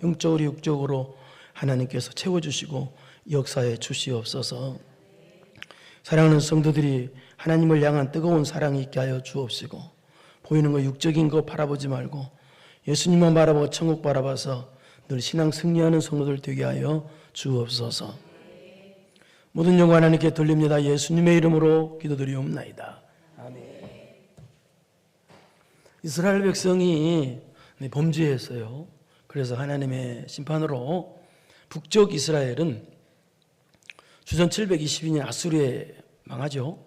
영적으로 육적으로 하나님께서 채워주시고 역사에 주시옵소서. 사랑하는 성도들이 하나님을 향한 뜨거운 사랑이 있게 하여 주옵시고, 보이는 거 육적인 거 바라보지 말고 예수님만 바라보고 천국 바라봐서 늘 신앙 승리하는 성도들 되게 하여 주옵소서. 모든 영광 하나님께 돌립니다. 예수님의 이름으로 기도드리옵나이다. 아멘. 이스라엘 백성이 범죄했어요. 그래서 하나님의 심판으로 북쪽 이스라엘은 주전 722년 아수르에 망하죠.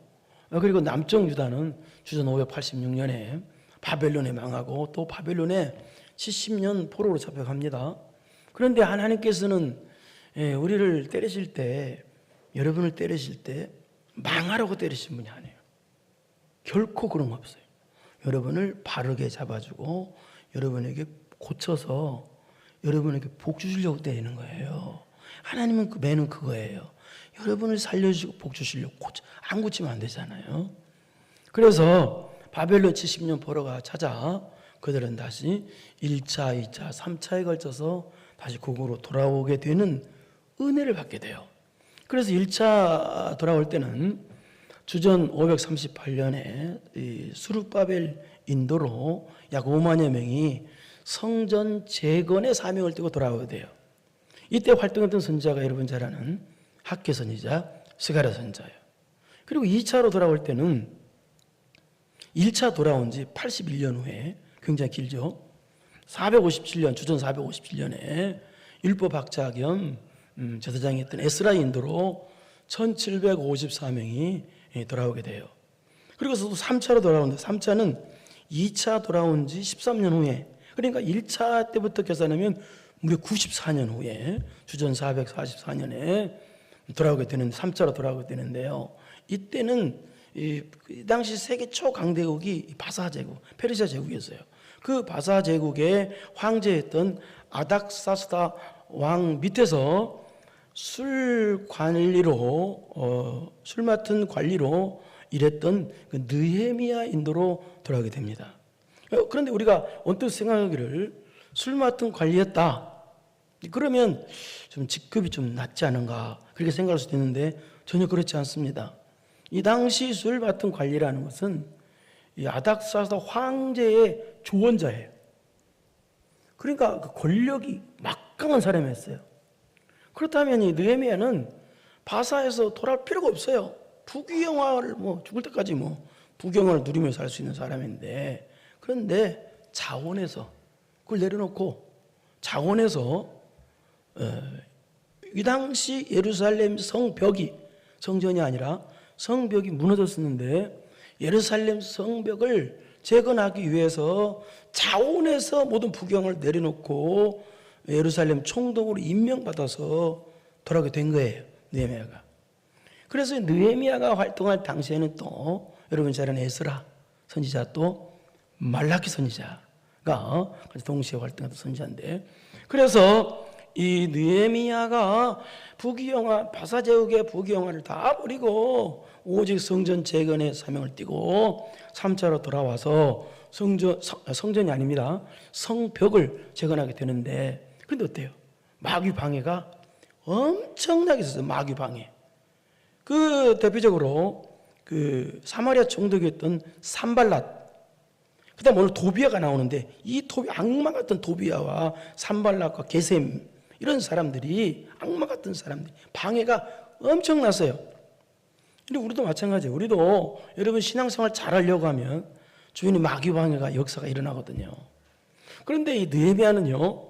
그리고 남쪽 유다는 주전 586년에 바벨론에 망하고 또 바벨론에 70년 포로로 잡혀갑니다. 그런데 하나님께서는 우리를 때리실 때, 여러분을 때리실 때 망하라고 때리신 분이 아니에요. 결코 그런 거 없어요. 여러분을 바르게 잡아주고 여러분에게 고쳐서 여러분에게 복 주시려고 때리는 거예요. 하나님은 그 매는 그거예요. 여러분을 살려주시고 복 주시려고 안 고치면 안 되잖아요. 그래서 바벨론 70년 포로가 찾아 그들은 다시 1차, 2차, 3차에 걸쳐서 다시 국으로 돌아오게 되는 은혜를 받게 돼요. 그래서 1차 돌아올 때는 주전 538년에 이 수르바벨 인도로 약 5만여 명이 성전 재건의 사명을 띠고 돌아오게 돼요. 이때 활동했던 선지자가 여러분 잘 아는 학개 선지자, 스가랴 선지자예요. 그리고 2차로 돌아올 때는 1차 돌아온 지 81년 후에, 굉장히 길죠. 457년, 주전 457년에 율법 학자 겸 제사장이 했던 에스라 인도로 1754명이 돌아오게 돼요. 그리고 또 3차로 돌아오는데 3차는 2차 돌아온 지 13년 후에, 그러니까 1차 때부터 계산하면 무려 94년 후에 주전 444년에 돌아오게 되는 3차로 돌아오게 되는데요. 이때는 이 당시 세계 초강대국이 바사 제국, 페르시아 제국이었어요. 그 바사 제국의 황제였던 아닥사스다 왕 밑에서 술 맡은 관리로 일했던 그 느헤미야 인도로 돌아오게 됩니다. 그런데 우리가 언뜻 생각하기를 술 맡은 관리였다, 그러면 좀 직급이 좀 낮지 않은가 그렇게 생각할 수도 있는데 전혀 그렇지 않습니다. 이 당시 술 맡은 관리라는 것은 이 아닥사스다 황제의 조언자예요. 그러니까 그 권력이 막강한 사람이었어요. 그렇다면 이 느헤미야는 바사에서 돌아올 필요가 없어요. 부귀영화를 죽을 때까지 부귀영화를 누리며 살 수 있는 사람인데, 그런데 자원에서 그걸 내려놓고 자원에서 이 당시 예루살렘 성벽이, 성전이 아니라 성벽이 무너졌었는데 예루살렘 성벽을 재건하기 위해서 자원에서 모든 부경을 내려놓고 예루살렘 총독으로 임명받아서 돌아오게 된 거예요, 느헤미야가. 그래서 느헤미야가 활동할 당시에는 또 여러분 잘 아는 에스라 선지자, 또 말라기 선지자가 동시에 활동했던 선지자인데, 그래서 이 느헤미야가 부귀영화, 바사 제국의 부귀영화를 다 버리고 오직 성전 재건의 사명을 띠고 3차로 돌아와서 성전이 아닙니다, 성벽을 재건하게 되는데, 그런데 어때요? 마귀 방해가 엄청나게 있었어요. 마귀 방해. 그 대표적으로 그 사마리아 총독이었던 산발랏, 그다음 오늘 도비아가 나오는데, 이 악마 같은 도비아와 산발랏과 게셈, 이런 사람들이, 악마 같은 사람들이 방해가 엄청났어요. 근데 우리도 마찬가지예요. 우리도 여러분 신앙생활 잘하려고 하면 주변에 마귀 방해가, 역사가 일어나거든요. 그런데 이 느헤미야는요,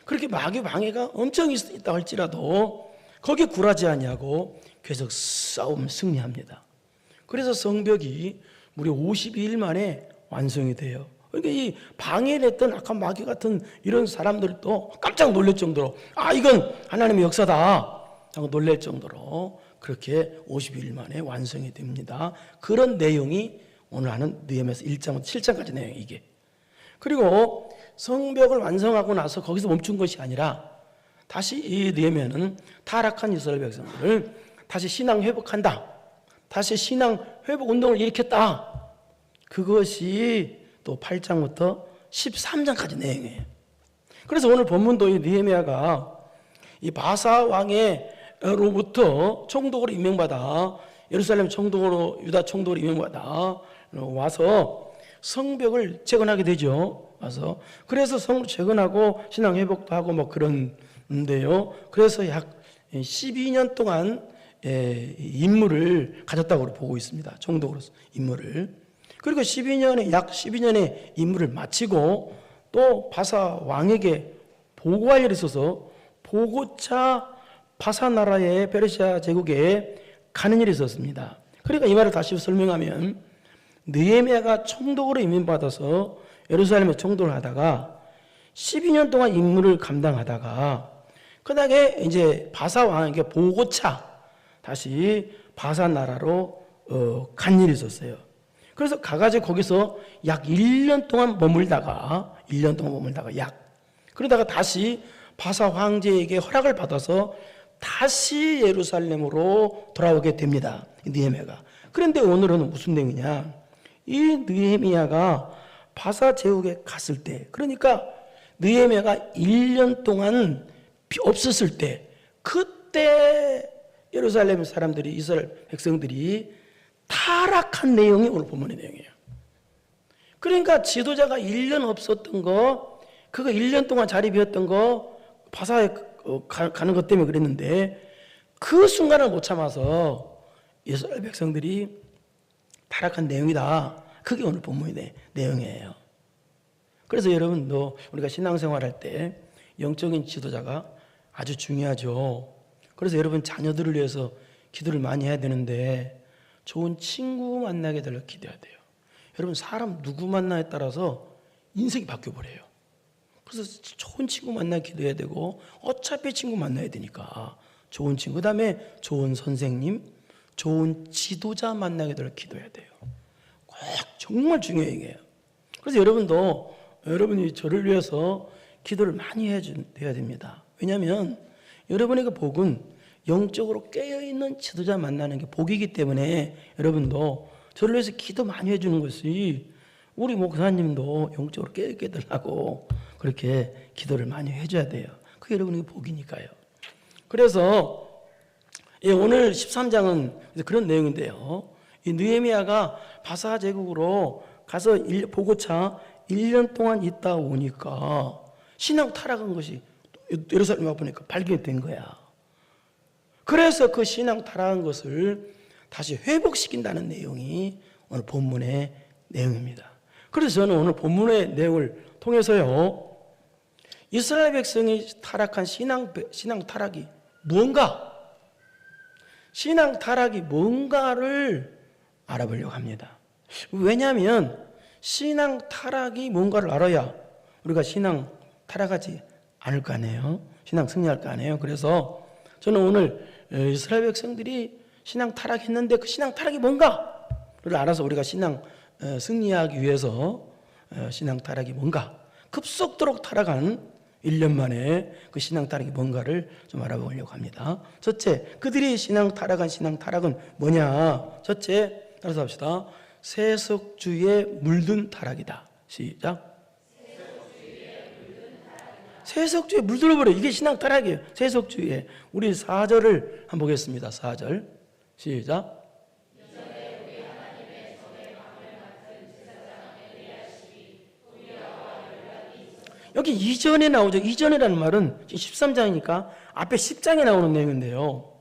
그렇게 마귀 방해가 엄청 있다 할지라도 거기에 굴하지 아니하고 계속 싸움 승리합니다. 그래서 성벽이 무려 52일 만에 완성이 돼요. 그러니까 이 방해했던 악한 마귀 같은 이런 사람들도 깜짝 놀랄 정도로, 이건 하나님의 역사다 하고 놀랄 정도로 그렇게 52일 만에 완성이 됩니다. 그런 내용이 오늘 하는 느헤미야서 1장부터 7장까지 내용이 이게. 그리고 성벽을 완성하고 나서 거기서 멈춘 것이 아니라 다시 이 느헤미야는 타락한 이스라엘 백성들을 다시 신앙 회복한다, 다시 신앙 회복 운동을 일으켰다. 그것이 또 8장부터 13장까지 내용이에요. 그래서 오늘 본문도 이 느헤미야가 이 바사 왕의로부터 총독으로 임명받아 예루살렘 총독으로 유다 총독으로 임명받아 와서 성벽을 재건하게 되죠. 와서 그래서 성을 재건하고 신앙 회복도 하고 뭐 그런데요. 그래서 약 12년 동안 임무를 가졌다고 보고 있습니다. 총독으로서 임무를. 그리고 약 12년의 임무를 마치고 또 바사 왕에게 보고할 일이 있어서 보고차 바사 나라의 페르시아 제국에 가는 일이 있었습니다. 그러니까 이 말을 다시 설명하면 느헤미야가 총독으로 임명받아서 예루살렘에 총독을 하다가 12년 동안 임무를 감당하다가 그다음에 이제 바사 왕에게 보고차 다시 바사 나라로 간 일이 있었어요. 그래서 가가지고 거기서 약 1년 동안 머물다가 그러다가 다시 바사 황제에게 허락을 받아서 다시 예루살렘으로 돌아오게 됩니다. 느헤미야가. 그런데 오늘은 무슨 내용이냐? 이 느헤미야가 바사 제국에 갔을 때, 그러니까 느헤미야가 1년 동안 없었을 때, 그때 예루살렘 사람들이, 이스라엘 백성들이 타락한 내용이 오늘 본문의 내용이에요. 그러니까 지도자가 1년 없었던 거, 그거 1년 동안 자리 비웠던 거 바사에 가는 것 때문에 그랬는데 그 순간을 못 참아서 이스라엘 백성들이 타락한 내용이다. 그게 오늘 본문의 내용이에요. 그래서 여러분도 우리가 신앙생활할 때 영적인 지도자가 아주 중요하죠. 그래서 여러분 자녀들을 위해서 기도를 많이 해야 되는데 좋은 친구 만나게 되려 기도해야 돼요. 여러분 사람 누구 만나에 따라서 인생이 바뀌어버려요. 그래서 좋은 친구 만나 기도해야 되고 어차피 친구 만나야 되니까 좋은 친구, 그 다음에 좋은 선생님, 좋은 지도자 만나게 되려 기도해야 돼요. 꼭 정말 중요해요. 그래서 여러분도 여러분이 저를 위해서 기도를 많이 해야 됩니다. 왜냐하면 여러분의 그 복은 영적으로 깨어있는 지도자 만나는 게 복이기 때문에 여러분도 저를 위해서 기도 많이 해주는 것이 우리 목사님도 영적으로 깨어있게 되려고 그렇게 기도를 많이 해줘야 돼요. 그게 여러분의 복이니까요. 그래서 오늘 13장은 그런 내용인데요. 이 느헤미야가 바사 제국으로 가서 보고차 1년 동안 있다 오니까 신앙 타락한 것이 예루살렘에 와보니까 발견된 거야. 그래서 그 신앙 타락한 것을 다시 회복시킨다는 내용이 오늘 본문의 내용입니다. 그래서 저는 오늘 본문의 내용을 통해서요, 이스라엘 백성이 타락한 신앙 타락이 뭔가, 신앙 타락이 뭔가를 알아보려고 합니다. 왜냐하면 신앙 타락이 뭔가를 알아야 우리가 신앙 타락하지 않을 거 아니에요. 신앙 승리할 거 아니에요. 그래서 저는 오늘 이스라엘 백성들이 신앙 타락했는데 그 신앙 타락이 뭔가를 알아서 우리가 신앙 승리하기 위해서 신앙 타락이 뭔가, 급속도로 타락한 1년 만에 그 신앙 타락이 뭔가를 좀 알아보려고 합니다. 첫째, 그들이 타락한 신앙 타락은 뭐냐? 첫째, 따라서 합시다. 세속주의에 물든 타락이다. 시작. 세속주의에 물들어버려. 이게 신앙 타락이에요. 세속주의에. 우리 4절을 한번 보겠습니다. 4절. 시작. 여기 이전에 나오죠. 이전이라는 말은 13장이니까 앞에 10장에 나오는 내용인데요.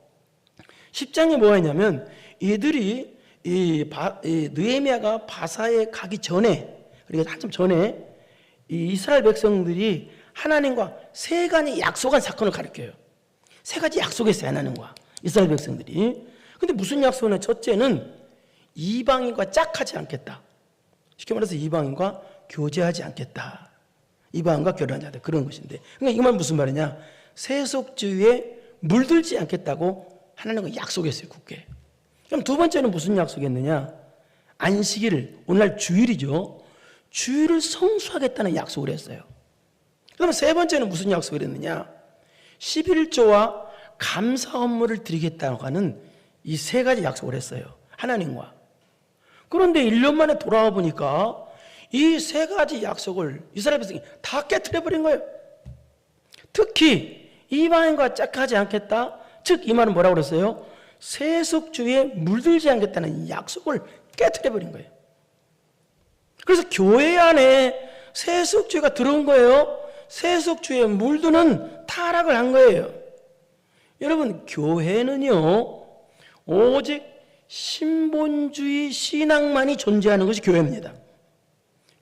10장에 뭐가 있냐면 이들이 느헤미야가 바사에 가기 전에, 그러니까 한참 전에 이 이스라엘 백성들이 하나님과 세 가지 약속한 사건을 가리켜요. 세 가지 약속했어요. 하나님과 이스라엘 백성들이. 근데 무슨 약속이냐? 첫째는 이방인과 짝하지 않겠다. 쉽게 말해서 이방인과 교제하지 않겠다. 이방인과 결혼하지 않겠다. 그런 것인데, 그러니까 이 말 무슨 말이냐? 세속주의에 물들지 않겠다고 하나님과 약속했어요. 굳게. 그럼 두 번째는 무슨 약속했느냐? 안식일을, 오늘날 주일이죠. 주일을 성수하겠다는 약속을 했어요. 그러면 세 번째는 무슨 약속을 했느냐? 11조와 감사 업무를 드리겠다고 하는 이 세 가지 약속을 했어요. 하나님과. 그런데 1년 만에 돌아와 보니까 이 세 가지 약속을 이스라엘 백성이 다 깨트려 버린 거예요. 특히 이방인과 짝하지 않겠다. 즉 이 말은 뭐라고 그랬어요? 세속주의에 물들지 않겠다는 약속을 깨트려 버린 거예요. 그래서 교회 안에 세속주의가 들어온 거예요. 세속주의에 물드는 타락을 한 거예요. 여러분, 교회는요 오직 신본주의 신앙만이 존재하는 것이 교회입니다.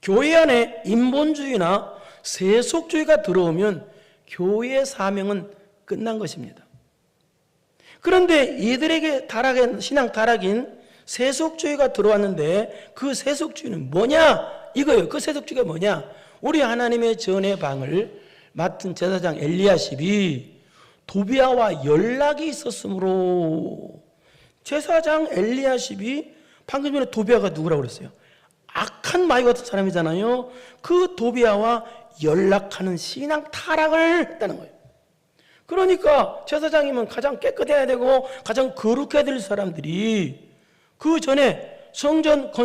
교회 안에 인본주의나 세속주의가 들어오면 교회의 사명은 끝난 것입니다. 그런데 이들에게 신앙 타락인 세속주의가 들어왔는데 그 세속주의는 뭐냐? 이거예요. 그 세속주의가 뭐냐? 우리 하나님의 전의 방을 맡은 제사장 엘리야십이 도비아와 연락이 있었으므로, 제사장 엘리야십이 방금 전에 도비아가 누구라고 그랬어요? 악한 마귀 같은 사람이잖아요. 그 도비아와 연락하는 신앙 타락을 했다는 거예요. 그러니까 제사장이면 가장 깨끗해야 되고 가장 거룩해야 될 사람들이 그 전에 성벽을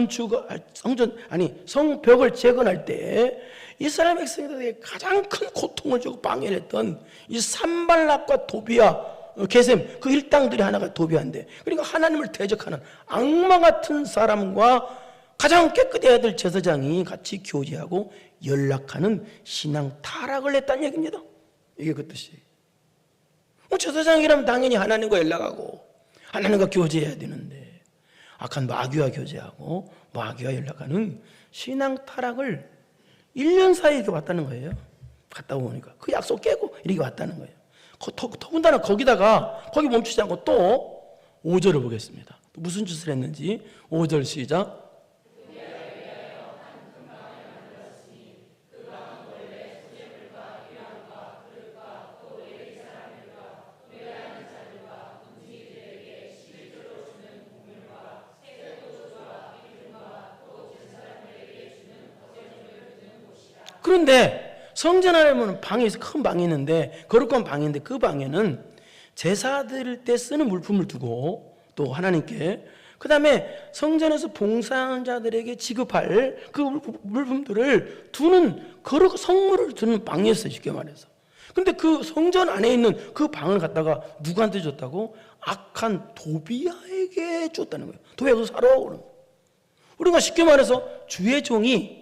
재건할 때 이스라엘 백성들에게 가장 큰 고통을 주고 방해를 했던 이 산발락과 도비아, 게셈, 그 일당들이 하나가 도비아인데, 그러니까 하나님을 대적하는 악마 같은 사람과 가장 깨끗해야 될 제사장이 같이 교제하고 연락하는 신앙 타락을 했다는 얘기입니다. 이게 그 뜻이에요. 제사장이라면 당연히 하나님과 연락하고 하나님과 교제해야 되는데 악한 마귀와 교제하고 마귀와 연락하는 신앙 타락을 1년 사이에 이렇게 왔다는 거예요. 갔다 오니까 그 약속 깨고 이렇게 왔다는 거예요. 더군다나 거기 멈추지 않고 또 5절을 보겠습니다. 또 무슨 짓을 했는지. 5절 시작. 그런데 성전 안에 보면 방이 있어. 큰 방이 있는데, 거룩한 방이 있는데 그 방에는 제사 드릴 때 쓰는 물품을 두고 또 하나님께, 그 다음에 성전에서 봉사하는 자들에게 지급할 그 물품들을 두는 거룩 성물을 두는 방이었어요. 쉽게 말해서. 근데 그 성전 안에 있는 그 방을 갖다가 누구한테 줬다고? 악한 도비아에게 줬다는 거예요. 도비아가 살아. 우리가 쉽게 말해서 주의 종이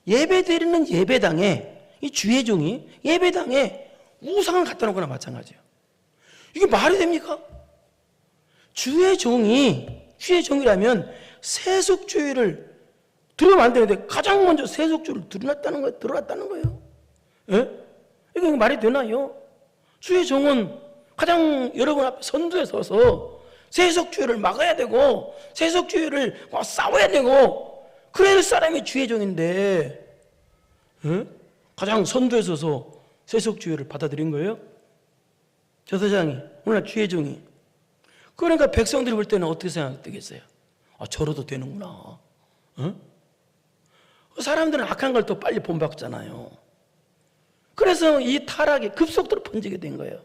예배 드리는 예배당에, 이 주의 종이 예배당에 우상을 갖다 놓거나 마찬가지예요. 이게 말이 됩니까? 주의 종이라면 세속주의를 들어가면 안 되는데 가장 먼저 세속주의를 드러났다는 거예요. 예? 이게 말이 되나요? 주의 종은 가장 여러분 앞에 선두에 서서 세속주의를 막아야 되고 세속주의를 싸워야 되고 그럴 사람이 주의 종인데, 에? 가장 선두에 서서 세속주의를 받아들인 거예요? 제사장이, 오늘 주의 종이. 그러니까 백성들이 볼 때는 어떻게 생각되겠어요? 저러도 되는구나. 사람들은 악한 걸 더 빨리 본받잖아요. 그래서 이 타락이 급속도로 번지게 된 거예요.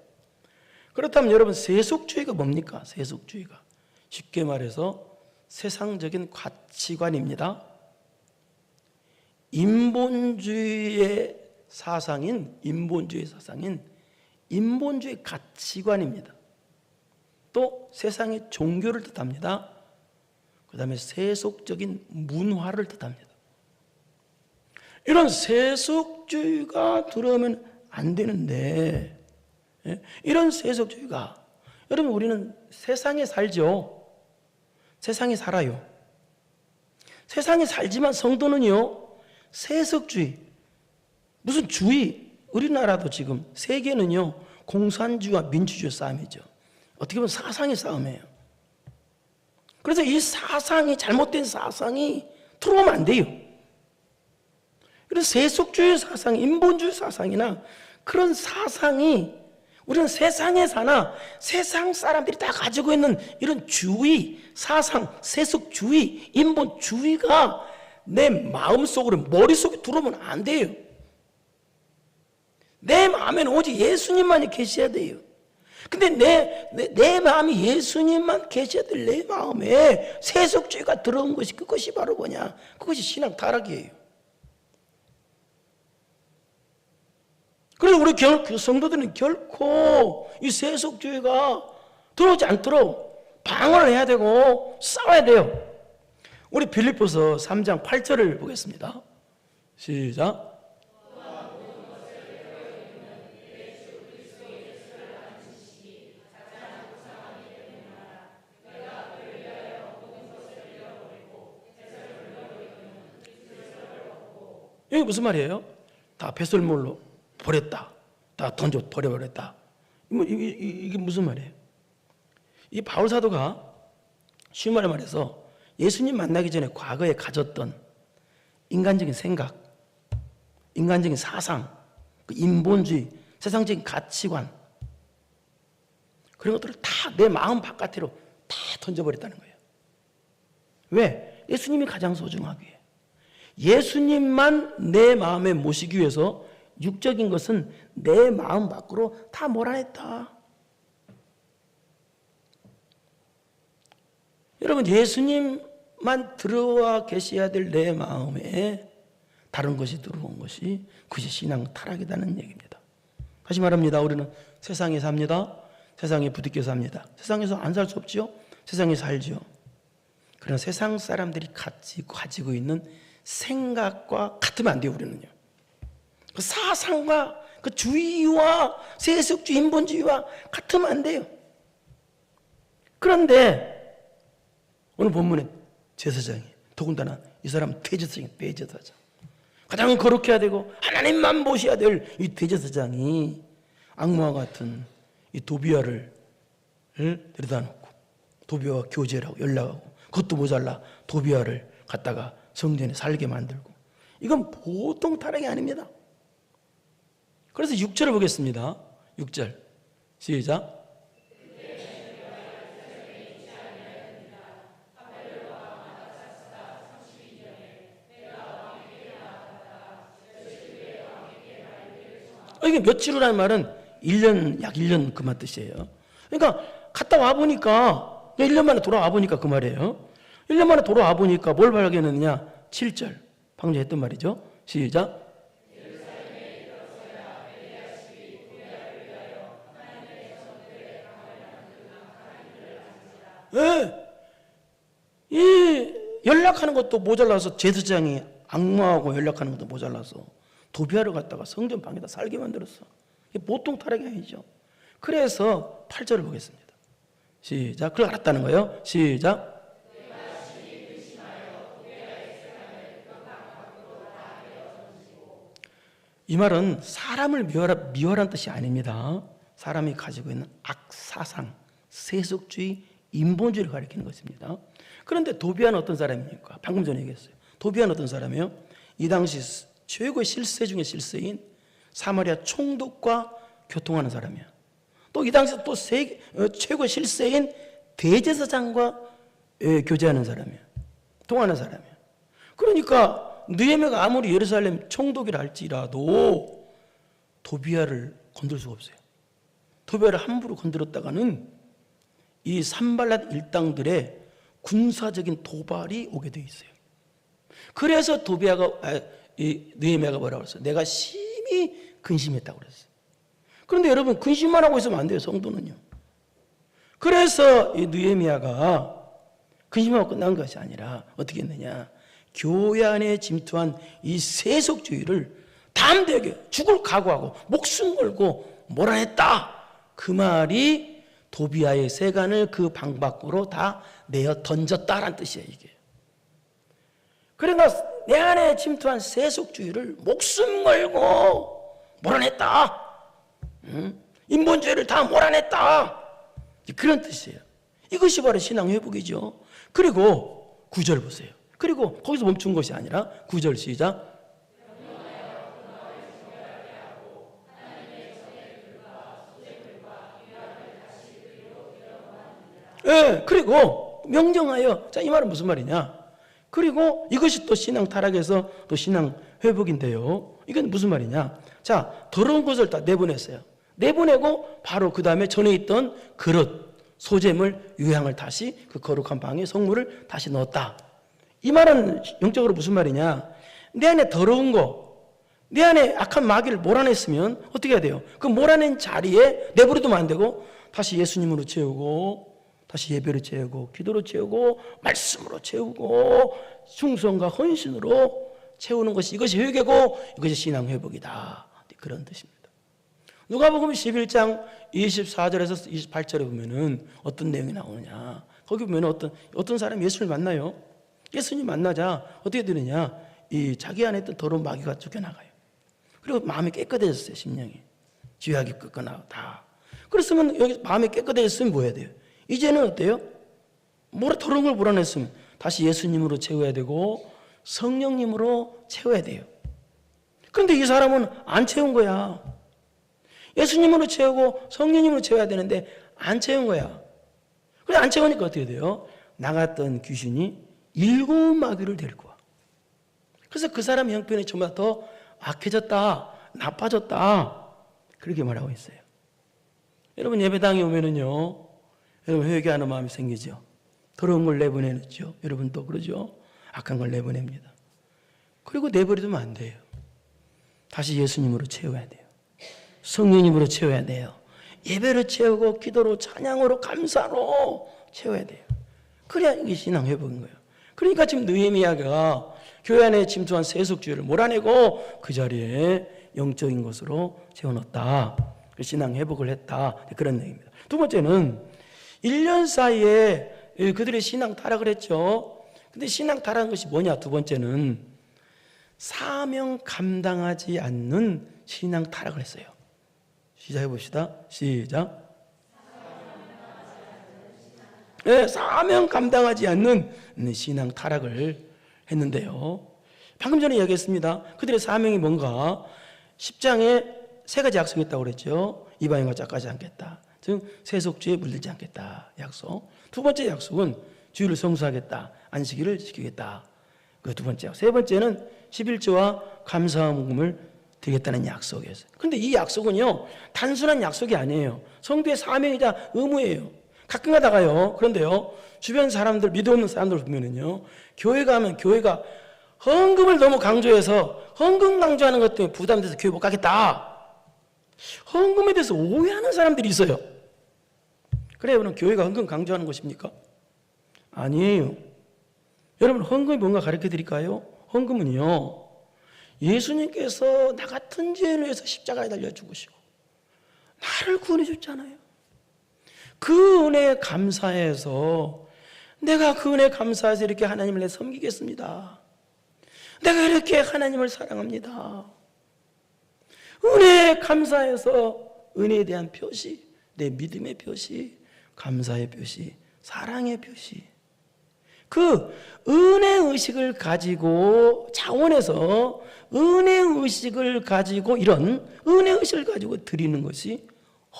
그렇다면 여러분, 세속주의가 뭡니까? 세속주의가 쉽게 말해서 세상적인 가치관입니다. 인본주의의 사상인 인본주의 가치관입니다. 또 세상의 종교를 뜻합니다. 그 다음에 세속적인 문화를 뜻합니다. 이런 세속주의가 들어오면 안 되는데, 이런 세속주의가, 여러분 우리는 세상에 살죠. 세상에 살아요. 세상에 살지만 성도는요, 세속주의, 무슨 주의, 우리나라도 지금 세계는요 공산주의와 민주주의 싸움이죠. 어떻게 보면 사상의 싸움이에요. 그래서 이 사상이, 잘못된 사상이 들어오면 안 돼요. 이런 세속주의 사상, 인본주의 사상이나 그런 사상이, 우리는 세상에 사나 세상 사람들이 다 가지고 있는 이런 주의, 사상, 세속주의, 인본주의가 내 마음속으로, 머릿속에 들어오면 안 돼요. 내 마음에는 오직 예수님만이 계셔야 돼요. 근데 내 마음이 예수님만 계셔야 될 내 마음에 세속주의가 들어온 것이, 그것이 바로 뭐냐? 그것이 신앙 타락이에요. 그래서 우리 성도들은 결코 이 세속주의가 들어오지 않도록 방어를 해야 되고 싸워야 돼요. 우리 빌립보서 3장 8절을 보겠습니다. 시작. 이게 무슨 말이에요? 다 배설물로 버렸다. 다 버려버렸다. 이게 무슨 말이에요? 이 바울 사도가 쉬운 말로 말해서 예수님 만나기 전에 과거에 가졌던 인간적인 생각, 인간적인 사상, 그 인본주의, 세상적인 가치관, 그런 것들을 다 내 마음 바깥으로 다 던져버렸다는 거예요. 왜? 예수님이 가장 소중하기에. 예수님만 내 마음에 모시기 위해서 육적인 것은 내 마음 밖으로 다 몰아냈다. 여러분, 예수님만 들어와 계셔야 될 내 마음에 다른 것이 들어온 것이 그것이 신앙 타락이라는 얘기입니다. 다시 말합니다. 우리는 세상에 삽니다. 세상에 부딪혀 삽니다. 세상에서 안 살 수 없죠. 세상에 살죠. 그러나 세상 사람들이 가지고 있는 생각과 같으면 안 돼요. 우리는요. 그 사상과 그 주의와 세속주의, 인본주의와 같으면 안 돼요. 그런데 오늘 본문에 제사장이, 더군다나 이 사람은 대제사장, 가장 거룩해야 되고 하나님만 모셔야 될 이 대제사장이 악마와 같은 이 도비아를 데려다 놓고 도비아와 교제를 하고 연락하고, 그것도 모자라 도비아를 갖다가 성전에 살게 만들고, 이건 보통 타락이 아닙니다. 그래서 6절을 보겠습니다. 6절 시작. 이게 며칠이라는 말은 1년, 약 1년 그만 뜻이에요. 그러니까 갔다 와보니까 1년 만에 돌아와 보니까 그 말이에요. 1년 만에 돌아와 보니까 뭘 발견했느냐? 7절 방금 했던 말이죠. 시작. 네. 이 연락하는 것도 모자라서 제사장이 악마하고 연락하는 것도 모자라서 도비아를 갖다가 성전 방에다 살게 만들었어. 이게 보통 타락이 아니죠. 그래서 8절을 보겠습니다. 시작. 그걸 알았다는 거예요. 시작. 이 말은 사람을 미워하라는 뜻이 아닙니다. 사람이 가지고 있는 악사상, 세속주의, 인본주의를 가리키는 것입니다. 그런데 도비아는 어떤 사람입니까? 방금 전에 얘기했어요. 도비아는 어떤 사람이에요? 이 당시 최고의 실세 중에 실세인 사마리아 총독과 교통하는 사람이야. 또 이 당시 또 최고의 실세인 대제사장과 교제하는 사람이야. 통하는 사람이야. 그러니까 느헤미야가 아무리 예루살렘 총독이라 할지라도 도비아를 건들 수가 없어요. 도비아를 함부로 건드렸다가는 이 산발랏 일당들의 군사적인 도발이 오게 돼 있어요. 그래서 느헤미야가 뭐라고 그랬어요? 내가 심히 근심했다고 그랬어요. 그런데 여러분, 근심만 하고 있으면 안 돼요, 성도는요. 그래서 이 느헤미야가 근심하고 끝난 것이 아니라 어떻게 했느냐? 교회 안에 침투한 이 세속주의를 담대하게 죽을 각오하고 목숨 걸고 몰아냈다. 그 말이 도비아의 세간을 그 방 밖으로 다 내어 던졌다라는 뜻이에요, 이게. 그러니까 내 안에 침투한 세속주의를 목숨 걸고 몰아냈다. 인본주의를 다 몰아냈다. 그런 뜻이에요. 이것이 바로 신앙 회복이죠. 그리고 9절 보세요. 그리고 거기서 멈춘 것이 아니라 9절 시작. 네, 그리고 명령하여. 자, 이 말은 무슨 말이냐? 그리고 이것이 또 신앙 타락에서 또 신앙 회복인데요. 이건 무슨 말이냐? 자, 더러운 것을 다 내보냈어요. 내보내고 바로 그 다음에 전에 있던 그릇, 소재물, 유향을 다시 그 거룩한 방에 성물을 다시 넣었다. 이 말은 영적으로 무슨 말이냐? 내 안에 더러운 거, 내 안에 악한 마귀를 몰아냈으면 어떻게 해야 돼요? 그 몰아낸 자리에 내버려두면 안 되고 다시 예수님으로 채우고 다시 예배로 채우고 기도로 채우고 말씀으로 채우고 충성과 헌신으로 채우는 것이 이것이 회개고 이것이 신앙 회복이다. 그런 뜻입니다. 누가복음 11장 24절에서 28절에 보면은 어떤 내용이 나오느냐. 거기 보면 어떤 사람이 예수를 만나요. 예수님 만나자 어떻게 되느냐. 이 자기 안에 있던 더러운 마귀가 쫓겨나가요. 그리고 마음이 깨끗해졌어요. 심령이. 죄악이 끄거나 다. 그랬으면 여기 마음이 깨끗해졌으면 뭐 해야 돼요? 이제는 어때요? 더러운 걸 몰아냈으면 다시 예수님으로 채워야 되고 성령님으로 채워야 돼요. 그런데 이 사람은 안 채운 거야. 예수님으로 채우고 성령님으로 채워야 되는데 안 채운 거야. 그래 안 채우니까 어떻게 돼요? 나갔던 귀신이 7 마귀를 데리고 와. 그래서 그 사람 형편이 정말 더 악해졌다, 나빠졌다 그렇게 말하고 있어요. 여러분 예배당에 오면은요, 여러분 회개하는 마음이 생기죠. 더러운 걸 내보내죠. 여러분도 그러죠. 악한 걸 내보냅니다. 그리고 내버려두면 안 돼요. 다시 예수님으로 채워야 돼요. 성령님으로 채워야 돼요. 예배로 채우고 기도로 찬양으로 감사로 채워야 돼요. 그래야 이게 신앙 회복인 거예요. 그러니까 지금 느헤미야가 교회 안에 침투한 세속주의를 몰아내고 그 자리에 영적인 것으로 채워넣었다. 신앙 회복을 했다. 그런 얘기입니다. 두 번째는 1년 사이에 그들의 신앙 타락을 했죠. 근데 신앙 타락한 것이 뭐냐? 두 번째는 사명 감당하지 않는 신앙 타락을 했어요. 시작해 봅시다. 시작. 네, 사명 감당하지 않는 신앙 타락을 했는데요. 방금 전에 이야기했습니다. 그들의 사명이 뭔가 10장에 3가지 약속이 있다고 그랬죠. 이방인과 짝하지 않겠다. 즉 세속주의에 물들지 않겠다. 약속. 두 번째 약속은 주일을 성수하겠다. 안식일을 지키겠다. 그 두 번째 약속. 세 번째는 11조와 감사함을 드리겠다는 약속이었어요. 그런데 이 약속은요, 단순한 약속이 아니에요. 성도의 사명이자 의무예요. 가끔 가다가요, 그런데요, 주변 사람들, 믿음 없는 사람들 보면은요, 교회 가면 교회가 헌금을 너무 강조해서 헌금 강조하는 것 때문에 부담돼서 교회 못 가겠다. 헌금에 대해서 오해하는 사람들이 있어요. 그래, 여러분, 교회가 헌금 강조하는 것입니까? 아니에요. 여러분, 헌금이 뭔가 가르쳐 드릴까요? 헌금은요, 예수님께서 나 같은 죄인을 위해서 십자가에 달려 죽으시고 나를 구원해 줬잖아요. 그 은혜에 감사해서 내가 그 은혜에 감사해서 이렇게 하나님을 내 섬기겠습니다. 내가 이렇게 하나님을 사랑합니다. 은혜에 감사해서 은혜에 대한 표시, 내 믿음의 표시, 감사의 표시, 사랑의 표시. 그 은혜의식을 가지고 차원에서 은혜의식을 가지고 이런 은혜의식을 가지고 드리는 것이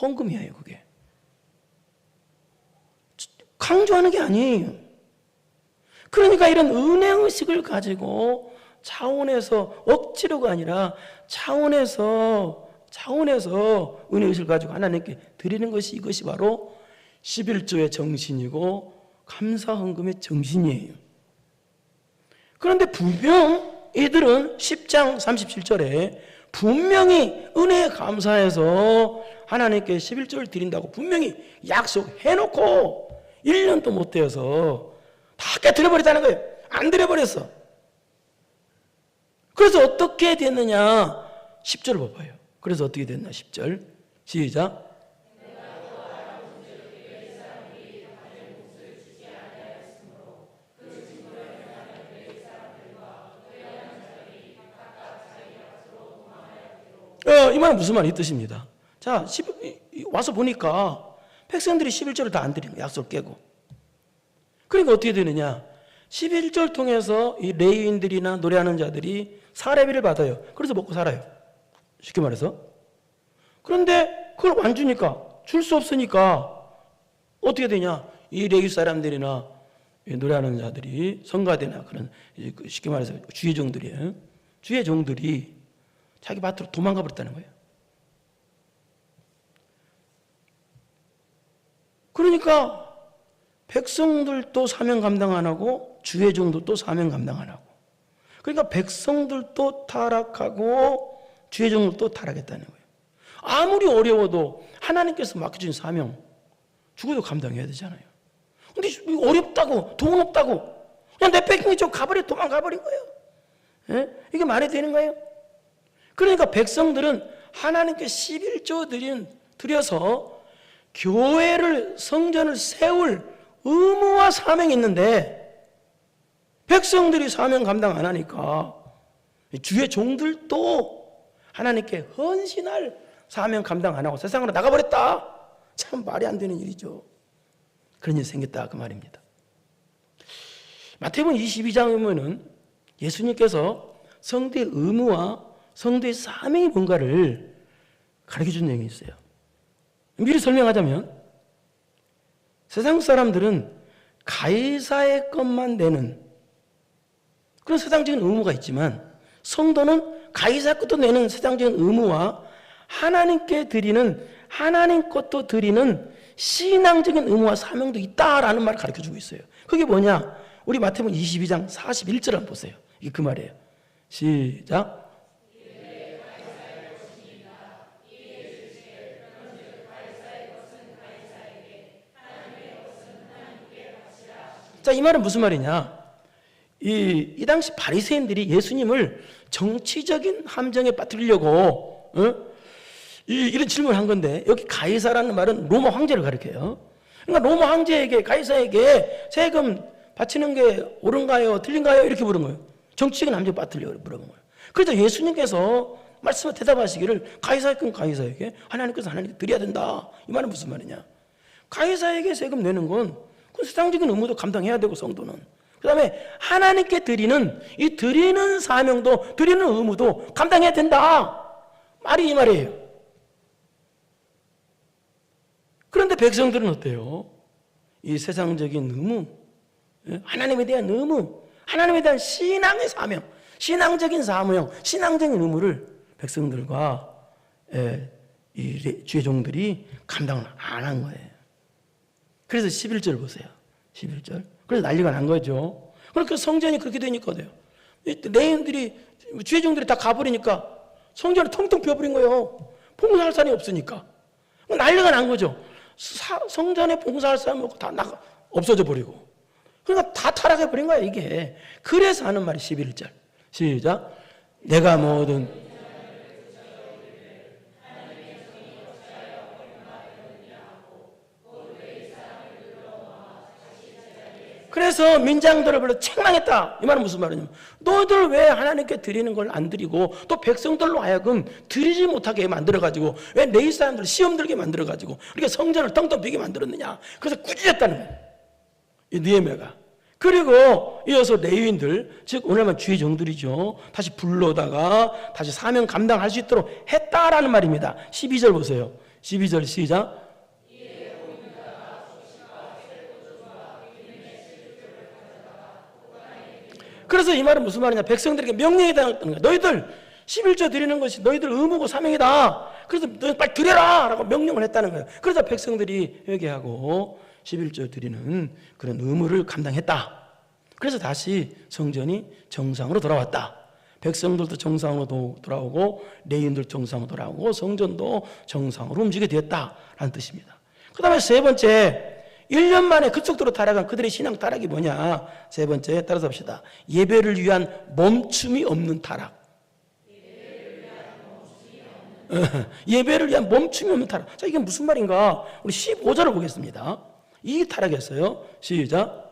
헌금이에요. 그게 강조하는 게 아니에요. 그러니까 이런 은혜의식을 가지고 차원에서 억지로가 아니라 차원에서 은혜의식을 가지고 하나님께 드리는 것이 이것이 바로 11조의 정신이고 감사헌금의 정신이에요. 그런데 분명 이들은 10장 37절에 분명히 은혜에 감사해서 하나님께 11조를 드린다고 분명히 약속해놓고 1년도 못 되어서 다 깨뜨려버렸다는 거예요. 안 드려버렸어. 그래서 어떻게 됐느냐? 10절을 봐봐요. 그래서 어떻게 됐나? 10절 시작. 이 말은 무슨 말이 뜻입니다. 자, 와서 보니까 백성들이 11절을 다 안 드리는 거예요. 약속을 깨고. 그러니까 어떻게 되느냐? 11절 통해서 이 레위인들이나 노래하는 자들이 사례비를 받아요. 그래서 먹고 살아요. 쉽게 말해서. 그런데 그걸 안 주니까, 줄 수 없으니까 어떻게 되냐? 이 레위 사람들이나 노래하는 자들이 성가대나 그런 쉽게 말해서 주의 종들이에요. 주의 종들이 자기 밭으로 도망가 버렸다는 거예요. 그러니까 백성들도 사명 감당 안 하고 주의 종들도 사명 감당 안 하고, 그러니까 백성들도 타락하고 주의 종을 또 타락했다는 거예요. 아무리 어려워도 하나님께서 맡겨준 사명 죽어도 감당해야 되잖아요. 근데 어렵다고, 돈 없다고 그냥 내뺏긴 게 좀 도망가버린 거예요. 예? 이게 말이 되는 거예요? 그러니까 백성들은 하나님께 11조 드려서 교회를, 성전을 세울 의무와 사명이 있는데 백성들이 사명 감당 안 하니까 주의 종들도 하나님께 헌신할 사명 감당 안 하고 세상으로 나가버렸다. 참 말이 안 되는 일이죠. 그런 일이 생겼다 그 말입니다. 마태복음 22장에 보면은 예수님께서 성도의 의무와 성도의 사명이 뭔가를 가르쳐준 내용이 있어요. 미리 설명하자면 세상 사람들은 가이사의 것만 내는 그런 세상적인 의무가 있지만 성도는 가이사 것도 내는 세상적인 의무와 하나님께 드리는 하나님 것도 드리는 신앙적인 의무와 사명도 있다라는 말을 가르쳐주고 있어요. 그게 뭐냐? 우리 마태복음 22장 41절 한번 보세요. 이게 그 말이에요. 시작. 자, 이 말은 무슨 말이냐? 이 당시 바리새인들이 예수님을 정치적인 함정에 빠뜨리려고 이런 질문을 한 건데, 여기 가이사라는 말은 로마 황제를 가리켜요. 그러니까 로마 황제에게, 가이사에게 세금 바치는 게 옳은가요? 틀린가요? 이렇게 물은 거예요. 정치적인 함정에 빠뜨리려고 물어본 거예요. 그래서 예수님께서 말씀을 대답하시기를 가이사의 건 가이사에게, 하나님께서 하나님께 드려야 된다. 이 말은 무슨 말이냐? 가이사에게 세금 내는 건 그 세상적인 의무도 감당해야 되고 성도는, 그 다음에 하나님께 드리는 이 드리는 사명도 드리는 의무도 감당해야 된다. 말이 이 말이에요. 그런데 백성들은 어때요? 이 세상적인 의무, 하나님에 대한 의무, 하나님에 대한 신앙의 사명, 신앙적인 사명, 신앙적인 의무를 백성들과 이 주의 종들이 감당을 안 한 거예요. 그래서 11절 보세요. 11절. 그래서 난리가 난 거죠. 그러니까 성전이 그렇게 되니까 돼요. 레인들이, 주의 종들이 다 가버리니까 성전이 텅텅 비어버린 거예요. 봉사할 사람이 없으니까. 난리가 난 거죠. 성전에 봉사할 사람이 없고 다 없어져 버리고. 그러니까 다 타락해버린 거야, 이게. 그래서 하는 말이 11절. 시작. 내가 모든 그래서 민장들을 불러 책망했다. 이 말은 무슨 말이냐면, 너희들 왜 하나님께 드리는 걸 안 드리고 또 백성들로 하여금 드리지 못하게 만들어가지고 왜 내 사람들을 시험 들게 만들어가지고 이렇게 성전을 텅텅 비게 만들었느냐. 그래서 꾸짖었다는 거예요, 이 느헤미야가. 그리고 이어서 레위인들, 즉 오늘만 주의 종들이죠, 다시 불러다가 다시 사명 감당할 수 있도록 했다라는 말입니다. 12절 보세요. 12절 시작. 그래서 이 말은 무슨 말이냐? 백성들에게 명령이 당했다는 거야. 너희들 11조 드리는 것이 너희들 의무고 사명이다. 그래서 너희 빨리 드려라 라고 명령을 했다는 거예요. 그래서 백성들이 회개하고 11조 드리는 그런 의무를 감당했다. 그래서 다시 성전이 정상으로 돌아왔다. 백성들도 정상으로 돌아오고 레위인들 정상으로 돌아오고 성전도 정상으로 움직이게 되었다라는 뜻입니다. 그 다음에 세 번째, 1년 만에 그 속도로 타락한 그들의 신앙 타락이 뭐냐? 세 번째, 따라서 합시다. 예배를 위한 멈춤이 없는 타락. 예배를 위한 멈춤이 없는 타락. 자, 이게 무슨 말인가? 우리 15절을 보겠습니다. 이 타락이었어요. 시작.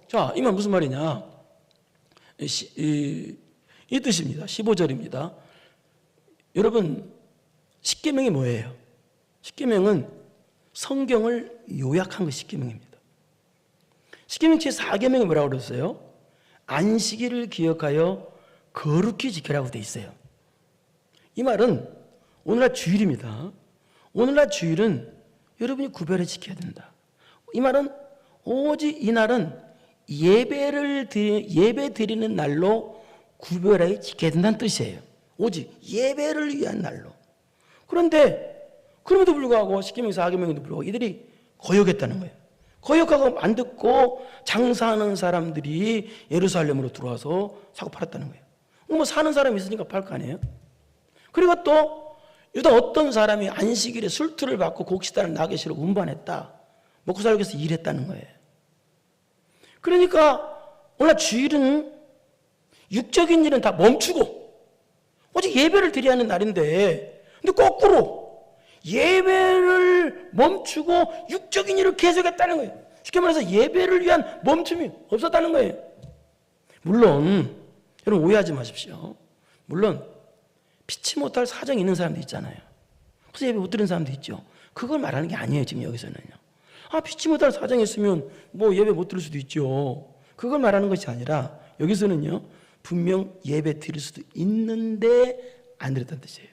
자, 이 말 무슨 말이냐? 이 뜻입니다. 15절입니다. 여러분, 십계명이 뭐예요? 십계명은 성경을 요약한 거 십계명입니다. 십계명 제4계명이 뭐라고 그랬어요? 안식일을 기억하여 거룩히 지키라고 돼 있어요. 이 말은 오늘날 주일입니다. 오늘날 주일은 여러분이 구별해 지켜야 된다. 이 말은 오직 이 날은 예배 드리는 날로 구별하게 지켜야 된다는 뜻이에요. 오직 예배를 위한 날로. 그런데 그럼에도 불구하고 십계명에서 하계명에도 불구하고 이들이 거역했다는 거예요. 거역하고 안 듣고 장사하는 사람들이 예루살렘으로 들어와서 사고 팔았다는 거예요. 뭐 사는 사람이 있으니까 팔 거 아니에요. 그리고 또 유다 어떤 사람이 안식일에 술투를 받고 곡식단을 나귀시로 운반했다. 먹고 살기 위해서 일했다는 거예요. 그러니까 오늘 주일은 육적인 일은 다 멈추고 오직 예배를 드려야 하는 날인데, 근데 거꾸로 예배를 멈추고 육적인 일을 계속했다는 거예요. 쉽게 말해서 예배를 위한 멈춤이 없었다는 거예요. 물론 여러분 오해하지 마십시오. 물론 피치 못할 사정이 있는 사람도 있잖아요. 그래서 예배 못 드리는 사람도 있죠. 그걸 말하는 게 아니에요. 지금 여기서는요. 피치 못할 사정이 있으면 뭐 예배 못 드릴 수도 있죠. 그걸 말하는 것이 아니라 여기서는요, 분명 예배 드릴 수도 있는데 안 드렸다는 뜻이에요.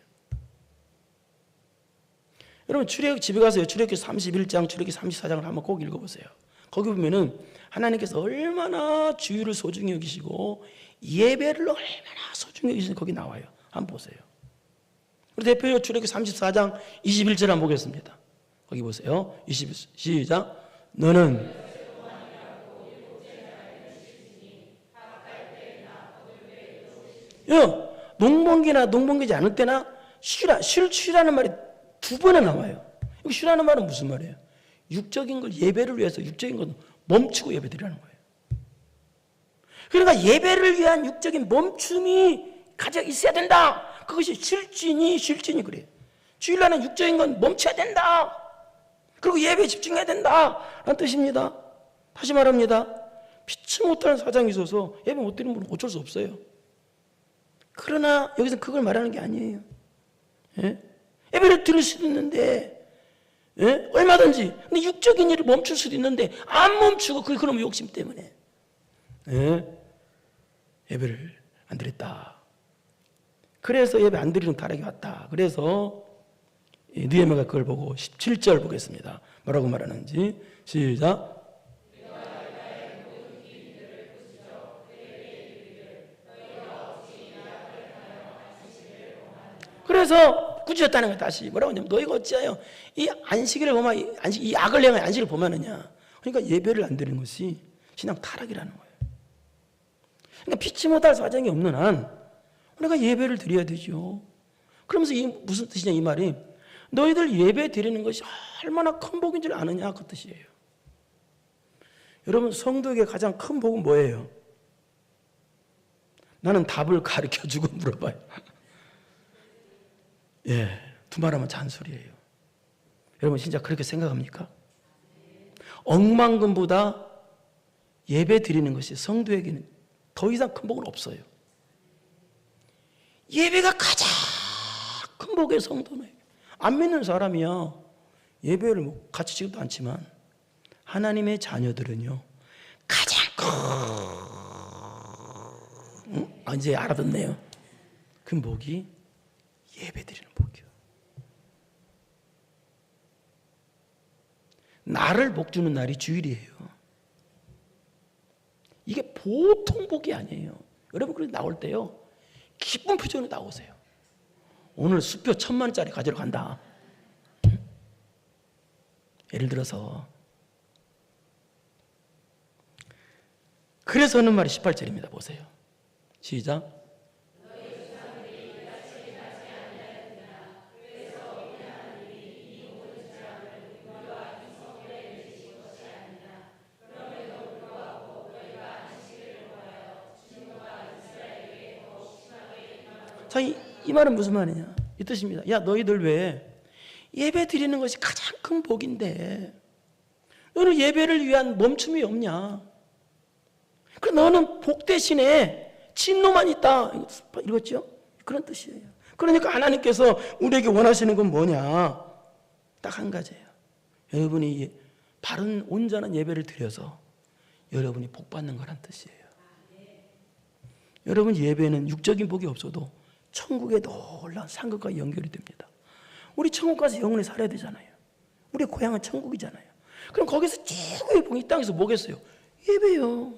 여러분 집에 가서요, 출애굽기 31장, 출애굽기 34장을 한번 꼭 읽어보세요. 거기 보면은 하나님께서 얼마나 주일을 소중히 여기시고 예배를 얼마나 소중히 여기시는지 거기 나와요. 한번 보세요. 우리 대표로 출애굽기 34장 21절 한번 보겠습니다. 거기 보세요. 시작. 너는 농번기나 농번기지 않을 때나 쉬라는 말이 두 번에 나와요. 여기 쉬라는 말은 무슨 말이에요? 육적인 걸 예배를 위해서 육적인 걸 멈추고 예배 드리라는 거예요. 그러니까 예배를 위한 육적인 멈춤이 가장 있어야 된다. 그것이 실진이 그래요. 주일날은 육적인 건 멈춰야 된다. 그리고 예배에 집중해야 된다 라는 뜻입니다. 다시 말합니다. 피치 못하는 사정이 있어서 예배 못 드리는 분은 어쩔 수 없어요. 그러나 여기서 그걸 말하는 게 아니에요. 예? 예배를 드릴 수도 있는데, 예? 얼마든지. 근데 육적인 일을 멈출 수도 있는데 안 멈추고 그런 욕심 때문에, 예? 예배를 안 드렸다. 그래서 예배 안 드리는 타락이 왔다. 그래서 느헤미야가 그걸 보고 17절 보겠습니다. 뭐라고 말하는지. 시작. 그래서 꾸짖었다는 거예요. 다시 뭐라고 하냐면 너희가 어찌하여 이 안식일을 보면 이 악을 행하여 안식일을 보면느냐. 그러니까 예배를 안 드리는 것이 신앙 타락이라는 거예요. 그러니까 피치 못할 사정이 없는 한 우리가 예배를 드려야 되죠. 그러면서 이 무슨 뜻이냐 이 말이, 너희들 예배 드리는 것이 얼마나 큰 복인 줄 아느냐 그 뜻이에요. 여러분 성도에게 가장 큰 복은 뭐예요? 나는 답을 가르쳐주고 물어봐요. 예, 두말하면 잔소리예요. 여러분 진짜 그렇게 생각합니까? 억만금보다 예배 드리는 것이 성도에게는 더 이상 큰 복은 없어요. 예배가 가장 큰 복의 성도는 안 믿는 사람이야 예배를 뭐 같이 지금도 않지만 하나님의 자녀들은요 가장 이제 알아듣네요. 그 복이 예배 드리는 복이요. 나를 복 주는 날이 주일이에요. 이게 보통 복이 아니에요. 여러분 그래서 나올 때요 기쁜 표정으로 나오세요. 오늘 수표 1,000만원짜리 가지러 간다. 예를 들어서. 그래서 하는 말이 18절입니다. 보세요. 시작. 자, 이 말은 무슨 말이냐? 이 뜻입니다. 야, 너희들 왜 예배 드리는 것이 가장 큰 복인데 너는 예배를 위한 멈춤이 없냐? 그 너는 복 대신에 진노만 있다. 읽었죠? 그런 뜻이에요. 그러니까 하나님께서 우리에게 원하시는 건 뭐냐? 딱 한 가지예요. 여러분이 바른 온전한 예배를 드려서 여러분이 복 받는 거란 뜻이에요. 여러분 예배는 육적인 복이 없어도 천국의 놀라운 상급과 연결이 됩니다. 우리 천국 가서 영원히 살아야 되잖아요. 우리 고향은 천국이잖아요. 그럼 거기서 최고의 복이 이 땅에서 뭐겠어요? 예배요.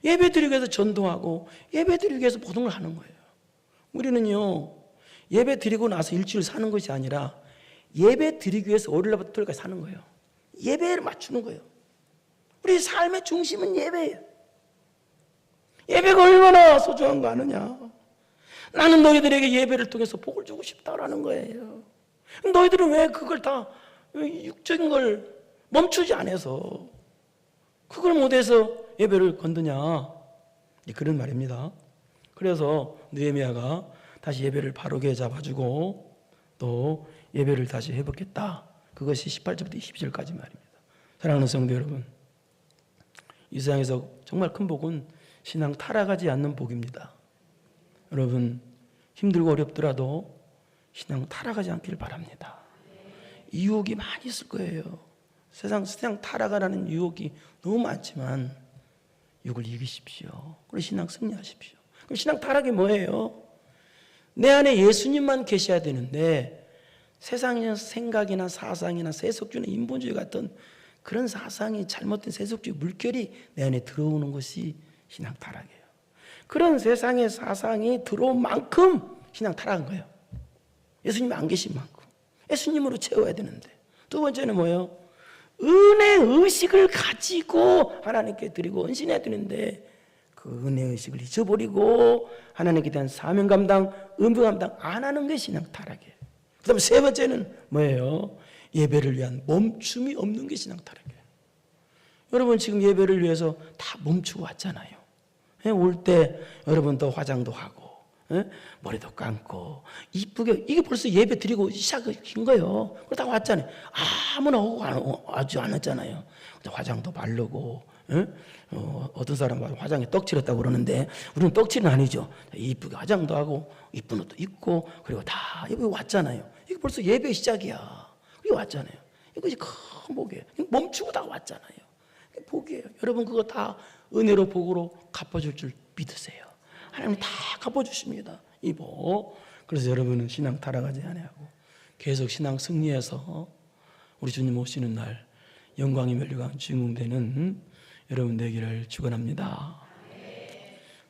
예배 드리기 위해서 전도하고 예배 드리기 위해서 모든 걸 하는 거예요. 우리는요, 예배 드리고 나서 일주일 사는 것이 아니라 예배 드리기 위해서 월요일부터 토요일까지 사는 거예요. 예배를 맞추는 거예요. 우리 삶의 중심은 예배예요. 예배가 얼마나 소중한 거 아느냐. 나는 너희들에게 예배를 통해서 복을 주고 싶다라는 거예요. 너희들은 왜 그걸 다 육적인 걸 멈추지 않아서 그걸 못해서 예배를 건드냐, 그런 말입니다. 그래서 느헤미야가 다시 예배를 바르게 잡아주고 또 예배를 다시 회복했다. 그것이 18절부터 20절까지 말입니다. 사랑하는 성도 여러분, 이 세상에서 정말 큰 복은 신앙 타락하지 않는 복입니다. 여러분, 힘들고 어렵더라도 신앙 타락하지 않기를 바랍니다. 유혹이 많이 있을 거예요. 세상 타락하라는 유혹이 너무 많지만 유혹을 이기십시오. 그리고 신앙 승리하십시오. 그럼 신앙 타락이 뭐예요? 내 안에 예수님만 계셔야 되는데 세상의 생각이나 사상이나 세속주의나 인본주의 같은 그런 사상이, 잘못된 세속주의 물결이 내 안에 들어오는 것이 신앙 타락이에요. 그런 세상의 사상이 들어온 만큼 신앙 타락한 거예요. 예수님이 안 계신 만큼. 예수님으로 채워야 되는데. 두 번째는 뭐예요? 은혜 의식을 가지고 하나님께 드리고 헌신해야 되는데 그 은혜 의식을 잊어버리고 하나님께 대한 사명 감당, 의무 감당 안 하는 게 신앙 타락이에요. 그 다음에 세 번째는 뭐예요? 예배를 위한 멈춤이 없는 게 신앙 타락이에요. 여러분 지금 예배를 위해서 다 멈추고 왔잖아요. 올 때 여러분 더 화장도 하고 머리도 감고 이쁘게, 이게 벌써 예배 드리고 시작한 거예요. 그걸 다 왔잖아요. 아무나 오고 와지 않았잖아요. 화장도 바르고 어떤 사람은 화장에 떡칠했다고 그러는데 우리는 떡칠은 아니죠. 이쁘게 화장도 하고 이쁜 옷도 입고 그리고 다 여기 왔잖아요. 이게 벌써 예배 시작이야. 이게 왔잖아요. 이것이 큰 복이에요. 멈추고 다 왔잖아요. 이게 복이에요. 여러분 그거 다 은혜로 복으로 갚아줄 줄 믿으세요. 하나님 다 갚아주십니다. 이 복. 그래서 여러분은 신앙 타락하지 아니하고 계속 신앙 승리해서 우리 주님 오시는 날 영광이 멸류관 주인공 되는 여러분 되기를 축원합니다.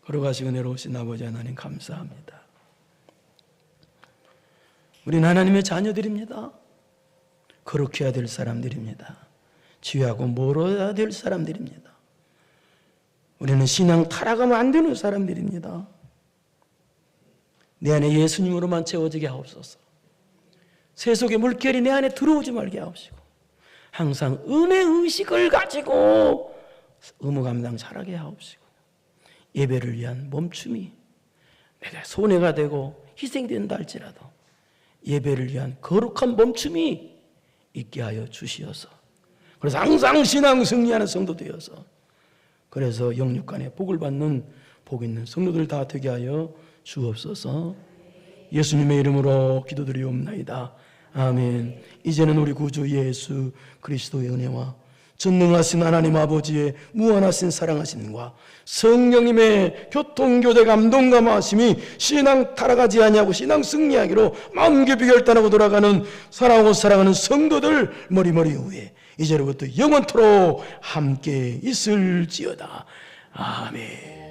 걸어가시고 내려오신 아버지 하나님 감사합니다. 우리는 하나님의 자녀들입니다. 거룩해야 될 사람들입니다. 지혜하고 멀어야 될 사람들입니다. 우리는 신앙 타락하면 안 되는 사람들입니다. 내 안에 예수님으로만 채워지게 하옵소서. 세속의 물결이 내 안에 들어오지 말게 하옵시고 항상 은혜 의식을 가지고 의무 감당 잘하게 하옵시고 예배를 위한 멈춤이 내가 손해가 되고 희생된다 할지라도 예배를 위한 거룩한 멈춤이 있게 하여 주시어서 그래서 항상 신앙 승리하는 성도 되어서 그래서 영육간에 복을 받는 복 있는 성도들 다 되게 하여 주옵소서. 예수님의 이름으로 기도드리옵나이다. 아멘. 이제는 우리 구주 예수 그리스도의 은혜와 전능하신 하나님 아버지의 무한하신 사랑하심과 성령님의 교통교제 감동 감화하심이 신앙 타락하지 아니하고 신앙 승리하기로 마음 깊이 결단하고 돌아가는 사랑하고 사랑하는 성도들 머리머리 위에 이제로부터 영원토록 함께 있을지어다. 아멘.